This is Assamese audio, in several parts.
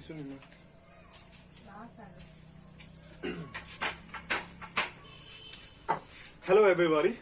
আহিছো নি Hello everybody,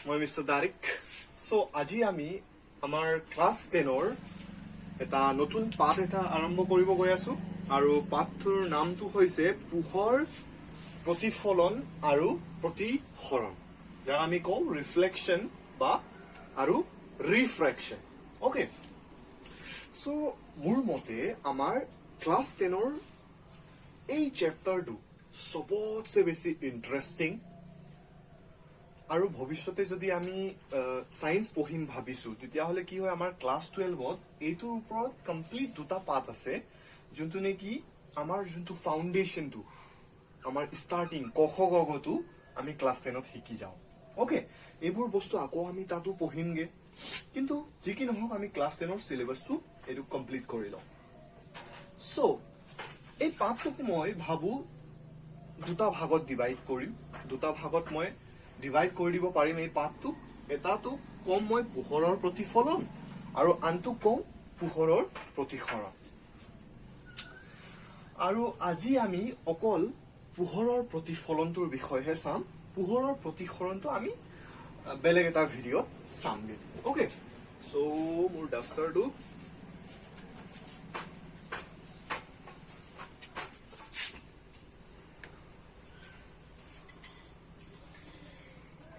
মই মিষ্টাৰ দাৰিক। So আজি আমি আমাৰ ক্লাছ 10ৰ এটা নতুন পাঠ এটা আৰম্ভ কৰিব গৈ আছো আৰু পাঠটোৰ নামটো হৈছে পোহৰ প্ৰতিফলন আৰু প্ৰতিসৰণ, যাক আমি কওঁ ৰিফ্লেকশ্যন বা আৰু ৰিফ্ৰেকশ্যন। অ'কে, সো মোৰ মতে আমাৰ ক্লাছ 10ৰ এই চেপ্টাৰটো সবতছে বেছি ইণ্টাৰেষ্টিং আৰু ভৱিষ্যতে যদি আমি সায়েন্স পঢ়িম ভাবিছো তেতিয়াহ'লে কি হয়, আমাৰ ক্লাছ 12ত এইটোৰ ওপৰত কমপ্লিট দুটা পাঠ আছে, যোনটো নেকি আমাৰ যোনটো ফাউণ্ডেশ্যনটো, আমাৰ ষ্টাৰ্টিং ক খ গ ঘটো আমি ক্লাছ 10ত শিকি যাওঁ। অ'কে, এইবোৰ বস্তু আকৌ আমি তাতো পঢ়িমগে, কিন্তু যি কি নহওক আমি ক্লাছ 10ৰ চিলেবাছটো এইটো কমপ্লিট কৰি লওঁ। চ' এই পাঠটোক মই ভাবো দুটা ভাগত ডিভাইড কৰিম। দুটা ভাগত মই ডিভাইড কৰি দিব পাৰিম এই পাঠটো। এটাটো কম মই পোহৰৰ প্ৰতিফলন আৰু আনটো কম পোহৰৰ প্ৰতিসৰণ। আৰু আজি আমি অকল পোহৰৰ প্ৰতিফলনটোৰ বিষয়েহে চাম, পোহৰৰ প্ৰতিসৰণটো আমি বেলেগ এটা ভিডিঅ'ত চামগে। অ'কে, চ' মোৰ ডাষ্টাৰটো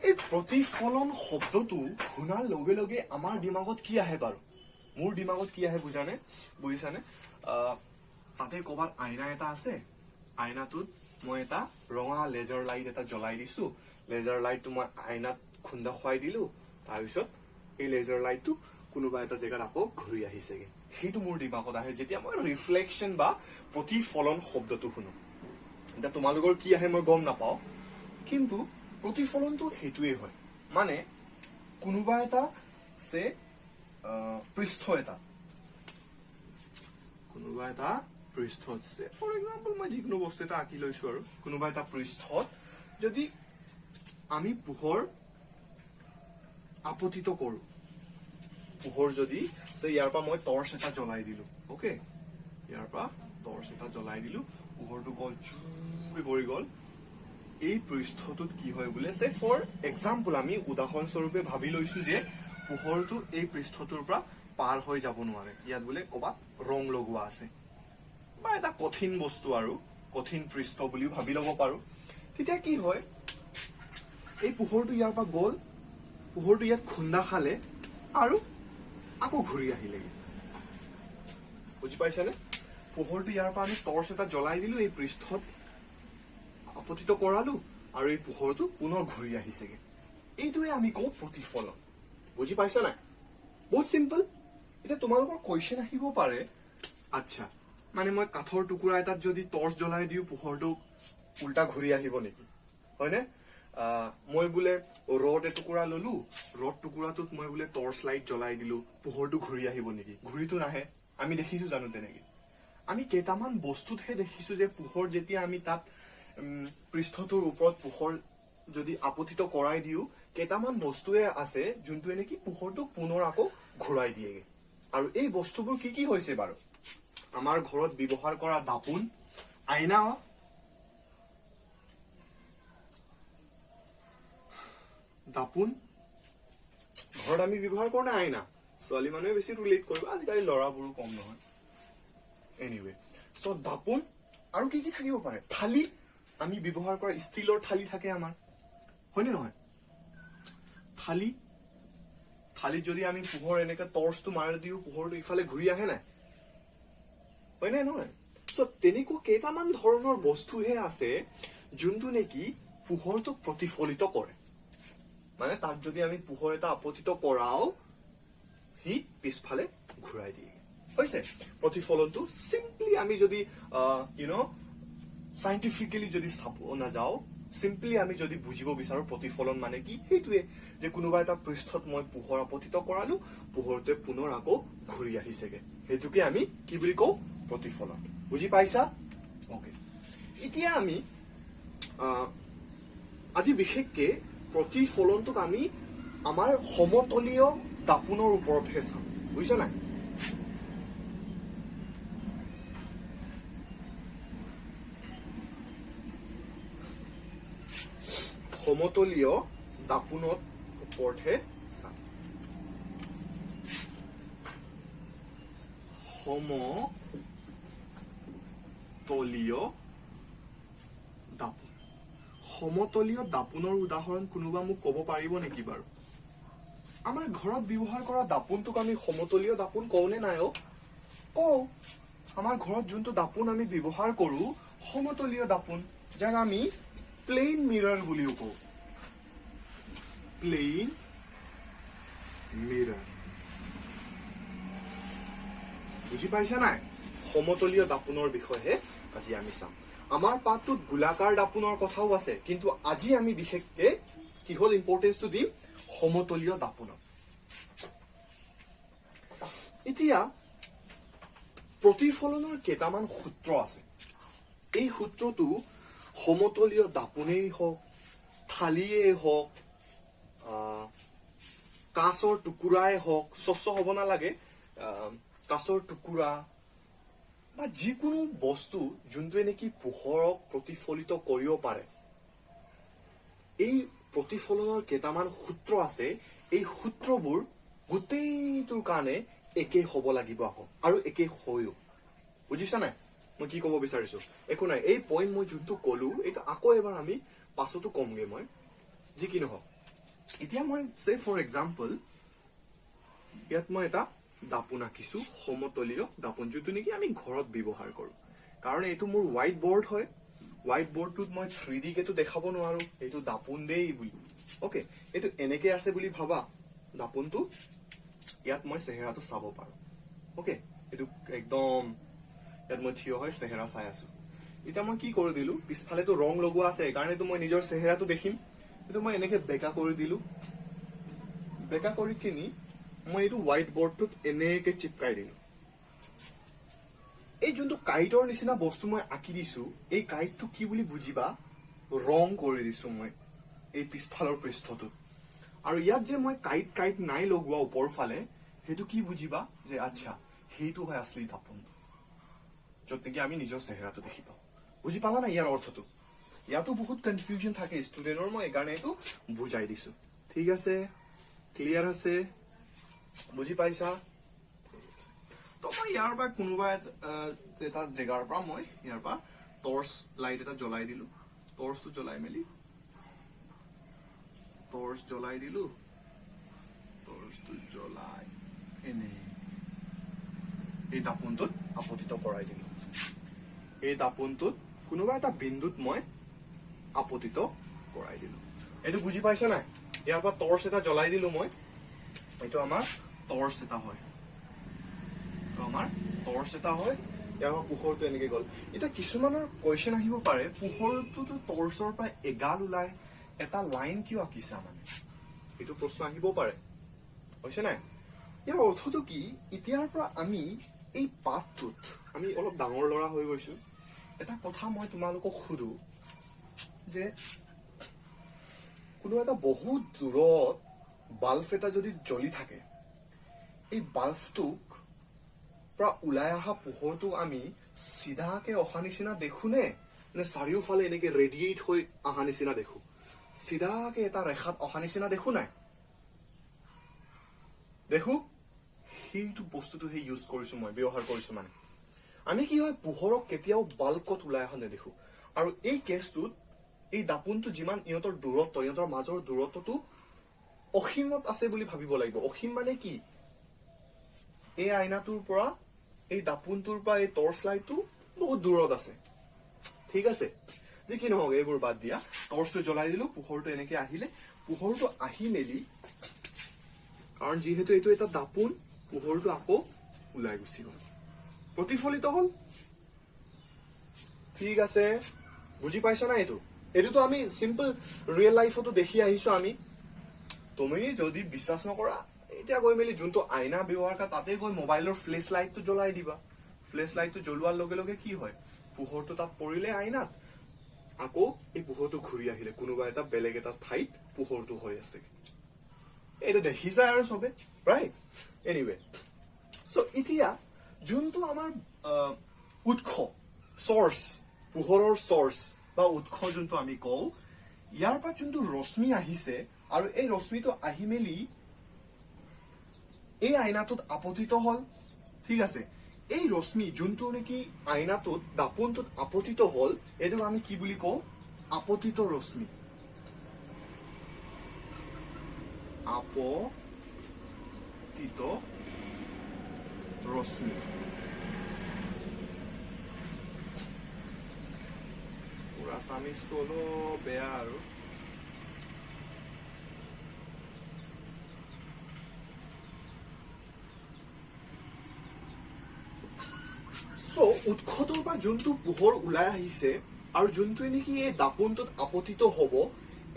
এই প্ৰতিফলন শব্দটো শুনাৰ লগে লগে আমাৰ দিমাগত কি আহে বাৰু? মোৰ দিমাগত কি আহে বুজিছানে? তাতে ক'বাত আইনা এটা আছে, আইনাটোত মই এটা ৰঙা লেজাৰ লাইট এটা জ্বলাই দিছো, লেজাৰ লাইটটো মই আইনাত খুন্দা খুৱাই দিলো, তাৰপিছত এই লেজাৰ লাইটটো কোনোবা এটা জেগাত আকৌ ঘূৰি আহিছেগে। সেইটো মোৰ দিমাগত আহে যেতিয়া মই ৰিফ্লেকশ্যন বা প্ৰতিফলন শব্দটো শুনো। এতিয়া তোমালোকৰ কি আহে মই গম নাপাওঁ, কিন্তু প্ৰতিফলনটো সেইটোৱে হয়, মানে কোনোবা এটা পৃষ্ঠ এটা, কোনোবা এটা পৃষ্ঠত, ফৰ এক্সাম্পল মই যিকোনো বস্তু এটা আঁকি লৈছো আৰু কোনোবা এটা পৃষ্ঠত যদি আমি পোহৰ আপতিত কৰো, পোহৰ যদি ইয়াৰ পৰা মই টৰ্চ এটা জ্বলাই দিলো, অ'কে, ইয়াৰ পৰা টৰ্চ এটা জ্বলাই দিলো, পোহৰটো গ'ল জুই পৰি গ'ল, এই পৃষ্ঠটোত কি হয় বোলে, ফৰ এক্সাম্পল আমি উদাহৰণস্বৰূপে ভাবি লৈছো যে পোহৰটো এই পৃষ্ঠটোৰ পৰা পাৰ হৈ যাব নোৱাৰে, ইয়াত বোলে ক'বাত ৰং লগোৱা আছে বা এটা কঠিন বস্তু আৰু কঠিন পৃষ্ঠ বুলিও ভাবি ল'ব পাৰো। তেতিয়া কি হয়, এই পোহৰটো ইয়াৰ পৰা গ'ল, পোহৰটো ইয়াত খুন্দা খালে আৰু আকৌ ঘূৰি আহিলেগে। বুজি পাইছানে? পোহৰটো ইয়াৰ পৰা আমি টৰ্চ এটা জ্বলাই দিলো, এই পৃষ্ঠত আপতিত কৰালো আৰু এই পোহৰটো পুনৰ ঘূৰি আহিছেগে। এইটোৱে আমি কওঁ প্ৰতিফলন। বুজি পাইছা নাই? বহুত চিম্পল। এতিয়া তোমালোকৰ কুৱেশ্যন আহিব পাৰে, আচ্ছা মানে মই কাঠৰ টুকুৰা এটাত যদি টৰ্চ জ্বলাই দিও পোহৰটো উল্টা ঘূৰি আহিব নেকি, হয়নে? মই বোলে ৰড এটুকুৰা ললো, ৰড টুকুৰাটোত মই বোলে টৰ্চ লাইট জ্বলাই দিলো, পোহৰটো ঘূৰি আহিব নেকি? ঘূৰিটো নাহে। আমি দেখিছো জানো তেনেকে? আমি কেইটামান বস্তুতহে দেখিছো যে পোহৰ যেতিয়া আমি তাত পৃষ্ঠটোৰ ওপৰত পোহৰ যদি আপতিত কৰাই দিও, কেইটামান বস্তুৱে আছে যোনটোৱে নেকি পোহৰটোক পুনৰ আকৌ ঘূৰাই দিয়েগে। আৰু এই বস্তুবোৰ কি কি হৈছে বাৰু? আমাৰ ঘৰত ব্যৱহাৰ কৰা দাপোন, আইনা, দাপোন ঘৰত আমি ব্যৱহাৰ কৰা নাই আইনা, ছোৱালী মানুহে বেছি ৰিলেট কৰিব, আজিকালি ল'ৰাবোৰো কম নহয়। এনিৱে, চ' দাপোন আৰু কি কি থাকিব পাৰে? থালি, আমি ব্যৱহাৰ কৰা ষ্টীলৰ থালি থাকে আমাৰ, হয়নে নহয়? থালিত যদি আমি পোহৰ এনেকে টৰ্চটো মাৰি দিও, পোহৰটো ইফালে ঘূৰি আহে নাই, হয়নে নহয়? চ' তেনেকুৱা কেইটামান ধৰণৰ বস্তুহে আছে যোনটো নেকি পোহৰটোক প্ৰতিফলিত কৰে। মানে তাক যদি আমি পোহৰ এটা আপতিত কৰাও, সি পিছফালে ঘূৰাই দিয়ে। হৈছে প্ৰতিফলনটো। চিম্পলি আমি যদি চাইণ্টিফিকেলি যদি চাব নাযাওঁ, চিম্পলি আমি যদি বুজিব বিচাৰো প্ৰতিফলন মানে কি, সেইটোৱে যে কোনোবা এটা পৃষ্ঠত মই পোহৰ আপতিত কৰালো, পোহৰটোৱে পুনৰ আকৌ ঘূৰি আহিছেগে। সেইটোকে আমি কি বুলি কওঁ? প্ৰতিফলন। বুজি পাইছা? অ'কে, এতিয়া আমি আজি বিশেষকে প্ৰতিফলনটোক আমি আমাৰ সমতলীয় দাপোনৰ ওপৰতহে চাম। বুজিছা নাই? সমতলীয় দাপোনত ওপৰতহে চাম সমতলীয় দাপোন সমতলীয় দাপোনৰ উদাহৰণ কোনোবা মোক ক'ব পাৰিব নেকি বাৰু আমাৰ ঘৰত ব্যৱহাৰ কৰা দাপোনটোক আমি সমতলীয় দাপোন কওঁ নে নাই কওঁ আমাৰ ঘৰত যোনটো দাপোন আমি ব্যৱহাৰ কৰো সমতলীয় দাপোন যাক আমি প্লেইন মিৰৰ বুলিও কওঁ প্লেইন মিৰৰ বুজি পাইছা নাই সমতলীয় দাপোনৰ বিষয়ে আজি আমি চাম আমাৰ পাঠটোত গোলাকাৰ দাপোনৰ কথাও আছে কিন্তু আজি আমি বিশেষকৈ কি হল ইম্পৰ্টেন্সটো দিম সমতলীয় দাপোনক এতিয়া প্ৰতিফলনৰ কেইটামান সূত্ৰ আছে এই সূত্ৰটো সমতলীয় দাপোনেই হওক থালিয়েই হওক কাঁচৰ টুকুৰাই হওক স্বচ্ছ হ'ব নালাগে কাঁচৰ টুকুৰা বা যিকোনো বস্তু যোনটোৱে নেকি পোহৰক প্ৰতিফলিত কৰিব পাৰে এই প্ৰতিফলনৰ কেইটামান সূত্ৰ আছে এই সূত্ৰবোৰ গোটেইটোৰ কাৰণে একে হ'ব লাগিব আকৌ আৰু একে হয়ও বুজিছা নাই মই কি ক'ব বিচাৰিছো একো নাই এই পইণ্ট মই যোনটো ক'লো এইটো আকৌ এবাৰ আমি পাছতো কমগে মই যি কি নহওক এতিয়া মই সে ফৰ এক্সাম্পল ইয়াত মই এটা দাপোন আঁকিছো সমতলীয় দাপোন যোনটো নেকি আমি ঘৰত ব্যৱহাৰ কৰো কাৰণ এইটো মোৰ হোৱাইট বৰ্ড হয় হোৱাইট বৰ্ডটোত মই 3D কেটো দেখাব নোৱাৰো এইটো দাপোন দেই বুলি ওকে এইটো এনেকে আছে বুলি ভাবা দাপোনটো ইয়াত মই চেহেৰাটো চাব পাৰো ওকে এইটো একদম ইয়াত মই থিয় হৈ চেহেৰা চাই আছো এতিয়া মই কি কৰি দিলো পিছফালেতো ৰং লগোৱা আছে কাৰণেতো মই নিজৰ চেহেৰাটো দেখিম এইটো মই এনেকে বেকা কৰি দিলো বেকা কৰি কিনি মই এইটো হোৱাইট বৰ্ডটোত এনেকে চিপকাই দিলো এই যোনটো কাইটৰ নিচিনা বস্তু মই আঁকি দিছো এই কাইটটো কি বুলি বুজিবা ৰং কৰি দিছো মই এই পিছফালৰ পৃষ্ঠটোত আৰু ইয়াত যে মই কাইট নাই লগোৱা ওপৰ ফালে সেইটো কি বুজিবা যে আচ্ছা সেইটো হয় আছলি দাপোন য'ত নেকি আমি নিজৰ চেহেৰাটো দেখি পাওঁ বুজি পালা না ইয়াৰ অৰ্থটো ইয়াতো বহুত কনফিউজন থাকে ষ্টুডেণ্টৰ মই এইকাৰণে এইটো বুজাই দিছো ঠিক আছে ক্লিয়াৰ আছে বুজি পাইছা তো মই ইয়াৰ পৰা কোনোবা এটা জেগাৰ পৰা মই ইয়াৰ পৰা টৰ্চ লাইট এটা জ্বলাই দিলো টৰ্চটো জ্বলাই মেলি টৰ্চ জ্বলাই দিলো টৰ্চটো জ্বলাই এনে এই দাপোনটোত আপতিত কৰাই দিলো এই দাপোনটোত কোনোবা এটা বিন্দুত মই আপতিত কৰাই দিলো এইটো বুজি পাইছা নাই ইয়াৰ পৰা টৰ্চ এটা জ্বলাই দিলো মই এইটো আমাৰ টৰ্চ এটা হয় আমাৰ টৰ্চ এটা হয় ইয়াৰ পৰা পোহৰটো এনেকে গ'ল এতিয়া কিছুমানৰ কোৱেশ্চন আহিব পাৰে পোহৰটোতো টৰ্চৰ পৰা এগাল ওলাই এটা লাইন কিয় আঁকিছা মানে এইটো প্ৰশ্ন আহিব পাৰে হৈছে নাই ইয়াৰ অৰ্থটো কি এতিয়াৰ পৰা আমি এই পাঠটোত আমি অলপ ডাঙৰ ল'ৰা হৈ গৈছো এটা কথা মই তোমালোকক সুধো যে কোনো এটা বহুত দূৰত বাল্ব এটা যদি জ্বলি থাকে এই বাল্বটোক পৰা ওলাই অহা পোহৰটোক আমি চিধাকে অহা নিচিনা দেখো নে চাৰিওফালে এনেকে ৰেডিয়েট হৈ অহা নিচিনা দেখো চিধাকে এটা ৰেখাত অহা নিচিনা দেখো নাই দেখো সেইটো বস্তুটোহে ইউজ কৰিছো মই ব্যৱহাৰ কৰিছো মানে আমি কি হয় পোহৰক কেতিয়াও বাল্বত ওলাই অহা নেদেখো আৰু এই কেছটোত এই দাপোনটো যিমান ইহঁতৰ দূৰত্ব ইহঁতৰ মাজৰ দূৰত্বটো অসীমত আছে বুলি ভাবিব লাগিব অসীম মানে কি এই আইনাটোৰ পৰা এই দাপোনটোৰ পৰা এই টৰ্চ লাইটটো বহুত দূৰত আছে ঠিক আছে যে কি নহওক এইবোৰ বাদ দিয়া টৰ্চটো জ্বলাই দিলো পোহৰটো এনেকে আহিলে পোহৰটো আহি মেলি কাৰণ যিহেতু এইটো এটা দাপোন পোহৰটো আকৌ ওলাই গুচি গ'ল প্ৰতিফলিত হল ঠিক আছে বুজি পাইছা না এইটোতো আমি সিম্পল ৰিয়েল লাইফতো দেখি আহিছো আমি তুমি যদি বিশ্বাস নকৰা এতিয়া গৈ মেলি যোনটো আইনা ব্যৱহাৰ কৰা তাতে গৈ মোবাইলৰ ফ্লেশ লাইটটো জ্বলাই দিবা ফ্লেশ লাইটটো জ্বলোৱাৰ লগে লগে কি হয় পোহৰটো তাত পৰিলে আইনাত আকৌ এই পোহৰটো ঘূৰি আহিলে কোনোবা এটা বেলেগ এটা ঠাইত পোহৰটো হৈ আছে এইটো দেখি যায় আৰু চবে ৰাইট এনিৱে সো এতিয়া যোনটো আমাৰ উৎস চৰ্চ পোহৰৰ চৰ্চ বা উৎস যোনটো আমি কওঁ ইয়াৰ পৰা যোনটো ৰশ্মি আহিছে আৰু এই ৰশ্মিটো আহি মেলি এই আইনাটোত আপতিত হল ঠিক আছে এই ৰশ্মি যোনটো নেকি আইনাটোত দাপোনটোত আপতিত হল এটো আমি কি বুলি কওঁ আপতিত ৰশ্মি আপতিত ৰশ্মি পুৰা সামিজটো অলপ বেয়া আৰু উৎসটোৰ পৰা যোনটো পোহৰ ওলাই আহিছে আৰু যোনটো নেকি এই দাপোনটোত আপতিত হ'ব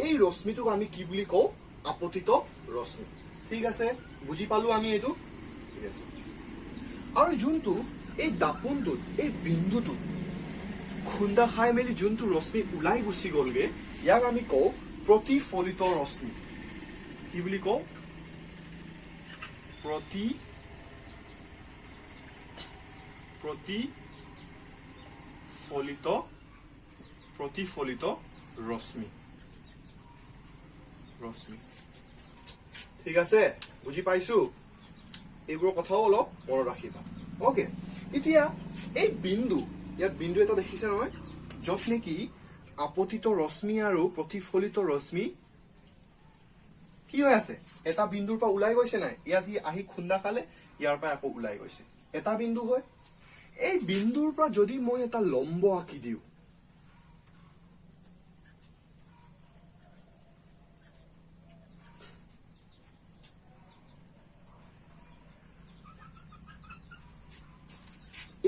এই ৰশ্মিটোক আমি কি বুলি কওঁ আপতিত ৰশ্মি ঠিক আছে বুজি পালো আমি এইটো ঠিক আছে আৰু যোনটো এই দাপোনটোত এই বিন্দুটোত খুন্দা খাই মেলি যোনটো ৰশ্মি ওলাই গুচি গলগে ইয়াক আমি কওঁ প্ৰতিফলিত ৰশ্মি কি বুলি কওঁ প্ৰতিফলিত ৰশ্মি ঠিক আছে বুজি পাইছো এইবোৰ কথাও অলপ মনত ৰাখিবা ওকে এতিয়া এই বিন্দু ইয়াত বিন্দু এটা দেখিছে নহয় যত নেকি আপতিত ৰশ্মি আৰু প্ৰতিফলিত ৰশ্মি কি হৈ আছে এটা বিন্দুৰ পৰা ওলাই গৈছে নাই ইয়াত আহি খুন্দা খালে ইয়াৰ পৰা আকৌ ওলাই গৈছে এটা বিন্দু হয় এই বিন্দুৰ পৰা যদি মই এটা লম্ব আঁকি দিওঁ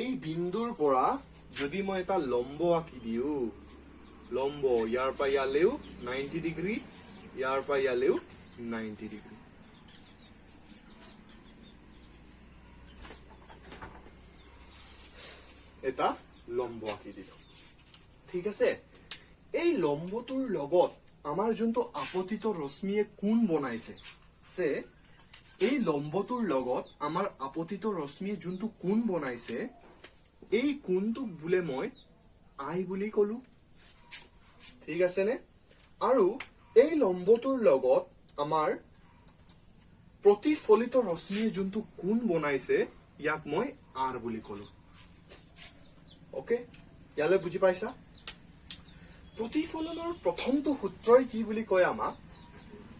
এই বিন্দুৰ পৰা যদি মই এটা লম্ব আঁকি দিওঁ লম্ব ইয়াৰ পৰা ইয়ালেও 90 ডিগ্ৰী ইয়াৰ পৰা ইয়ালেও 90 ডিগ্ৰী এটা লম্ব আঁকি দিলো ঠিক আছে এই লম্বটোৰ লগত আমাৰ যোনটো আপতিত ৰশ্মিয়ে কোণ বনাইছে সে এই লম্বটোৰ লগত আমাৰ আপতিত ৰশ্মিয়ে যোনটো কোণ বনাইছে এই কোণটোক বোলে মই আই বুলি কলো ঠিক আছে নে আৰু এই লম্বটোৰ লগত আমাৰ প্ৰতিফলিত ৰশ্মিয়ে যোনটো কোণ বনাইছে ইয়াক মই আৰ বুলি কলো ওকে ইয়ালে বুজি পাইছা প্ৰতিফলনৰ প্ৰথমটো সূত্ৰই কি বুলি কয় আমাক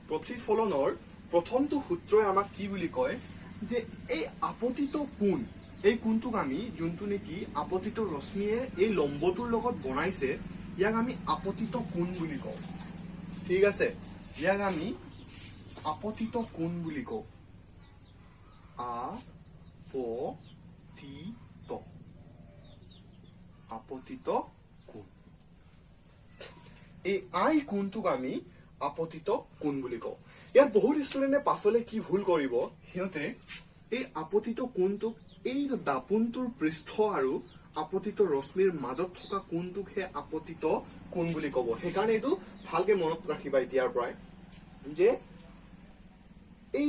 প্ৰতিফলনৰ প্ৰথমটো সূত্ৰই আমাক কি বুলি কয় যে এই আপতিত কোণ এই কোণটোক আমি যোনটো নেকি আপতিত ৰশ্মিয়ে এই লম্বটোৰ লগত বনাইছে ইয়াক আমি আপতিত কোণ বুলি কওঁ ঠিক আছে ইয়াক আমি আপতিত কোণ বুলি কওঁ আপতিত কোণ এই আই কোণটোক আমি আপতিত কোণ বুলি কওঁ ইয়াত বহুত ষ্টুডেণ্টে পাছলে কি ভুল কৰিব সিহঁতে এই আপতিত কোণটোক এই দাপোনটোৰ পৃষ্ঠ আৰু আপতিত ৰশ্মিৰ মাজত থকা কোণটোকহে আপতিত কোণ বুলি কব সেইকাৰণে এইটো ভালকে মনত ৰাখিবা এতিয়াৰ পৰাই যে এই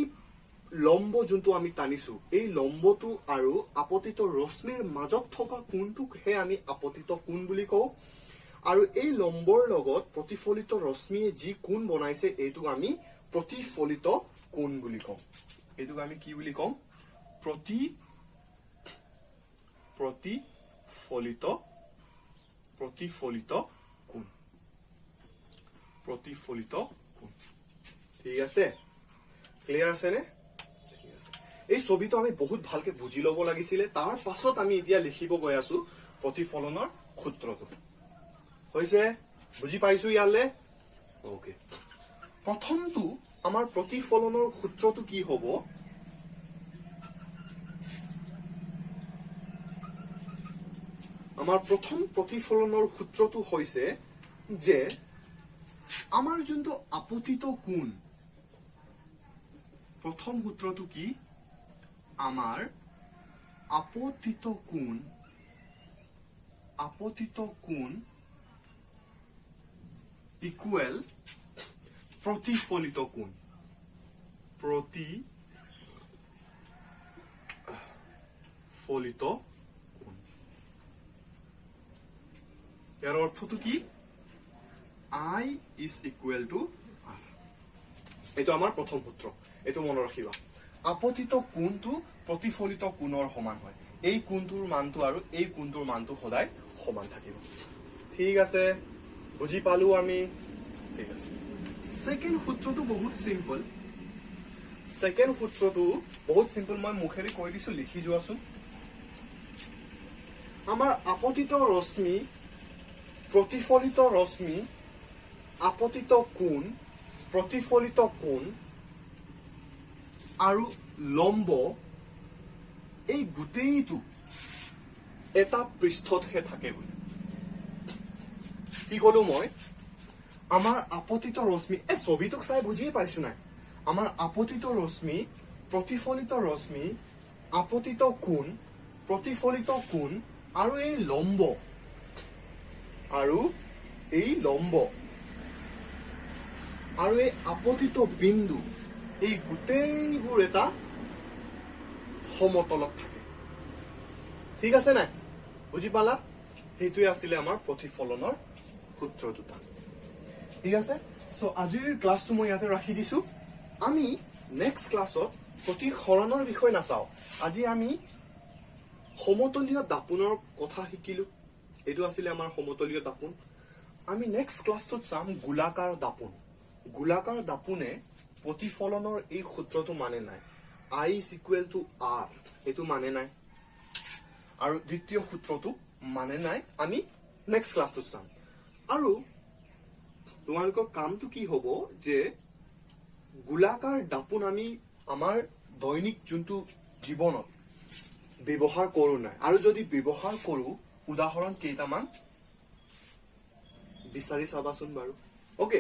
লম্ব যোনটো আমি টানিছো এই লম্বটো আৰু আপতিত ৰশ্মিৰ মাজত থকা কোণটোকহে আমি আপতিত কোণ বুলি কওঁ আৰু এই লম্বৰ লগত প্ৰতিফলিত ৰশ্মিয়ে যি কোণ বনাইছে এইটোক আমি প্ৰতিফলিত কোণ বুলি কওঁ এইটোক আমি কি বুলি কওঁ প্ৰতিফলিত কোণ ঠিক আছে ক্লিয়াৰ আছে নে এই ছবিটো আমি বহুত ভালকে বুজি লব লাগিছিলে তাৰ পাছত আমি এতিয়া লিখিব গৈ আছো প্ৰতিফলনৰ সূত্ৰটো হৈছে বুজি পাইছো ইয়ালে ওকে প্ৰথমটো আমাৰ প্ৰতিফলনৰ সূত্ৰটো কি হ'ব আমাৰ প্ৰথম প্ৰতিফলনৰ সূত্ৰটো হৈছে যে আমাৰ যোনটো আপতিত কোণ প্ৰথম সূত্ৰটো কি আমাৰ আপতিত কোণ ইকুৱেল প্ৰতিফলিত কোণ ইয়াৰ অৰ্থটো কি I is equal to R. এইটো আমাৰ প্ৰথম সূত্ৰ, এইটো মনত ৰাখিবা। আপতিত কোণটো প্ৰতিফলিত কোণৰ সমান হয়। এই কোণটোৰ মানটো আৰু এই কোণটোৰ মানটো সদায় সমান থাকিব। ঠিক আছে, বুজি পালো আমি? ঠিক আছে। সেকেন্ড সূত্ৰটো বহুত সিম্পল। সেকেন্ড সূত্ৰটো বহুত সিম্পল, মই মুখেৰে কৈ দিছো, লিখি যোৱাচোন। আমাৰ আপতিত ৰশ্মি, প্ৰতিফলিত ৰশ্মি, আপতিত কোণ, প্ৰতিফলিত কোণ আৰু লম্ব, এই গোটেইটো এটা পৃষ্ঠতহে থাকে বুলি কি কলো মই? আমাৰ আপতিত ৰশ্মি, ছবিটোক চাই বুজিয়ে পাইছো নাই? আমাৰ আপতিত ৰশ্মি, প্ৰতিফলিত ৰশ্মি, আপতিত কোণ, প্ৰতিফলিত কোণ আৰু এই লম্ব, আৰু এই লম্ব আৰু এই আপতিত বিন্দু, এই গোটেইবোৰ এটা সমতলত থাকে। ঠিক আছে নাই? বুজি পালা? সেইটোৱে আছিলে আমাৰ প্ৰতিফলনৰ সূত্ৰ দুটা। ঠিক আছে, সো আজিৰ ক্লাছটো মই ইয়াতে ৰাখি দিছো। আমি নেক্সট ক্লাছত প্ৰতিসৰণৰ বিষয় নাচাওঁ। আজি আমি সমতলীয় দাপোনৰ কথা শিকিলো। এইটো আছিলে আমাৰ সমতলীয় দাপোন। আমি নেক্সট ক্লাছটোত চাম গোলাকাৰ দাপোন। গোলাকাৰ দাপোনে প্ৰতিফলনৰ এই সূত্ৰটো মানে নাই। I is equal to R, এইটো মানে নাই। আৰু দ্বিতীয় সূত্ৰটো মানে নাই। আমি নেক্সট ক্লাছটোত চাম। আৰু তোমালোকৰ কামটো কি হ'ব যে গোলাকাৰ দাপোন আমি আমাৰ দৈনিক যোনটো জীৱনত ব্যৱহাৰ কৰো নাই, আৰু যদি ব্যৱহাৰ কৰো উদাহৰণ কেইটামান বিচাৰি চাবাচোন বাৰু। Okay,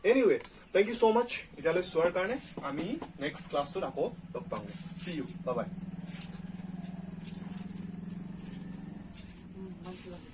anyway thank you so much এতিয়ালৈ চোৱাৰ কাৰণে। আমি নেক্সট ক্লাছটোত আকৌ লগ পাম। See you, bye bye. Much love,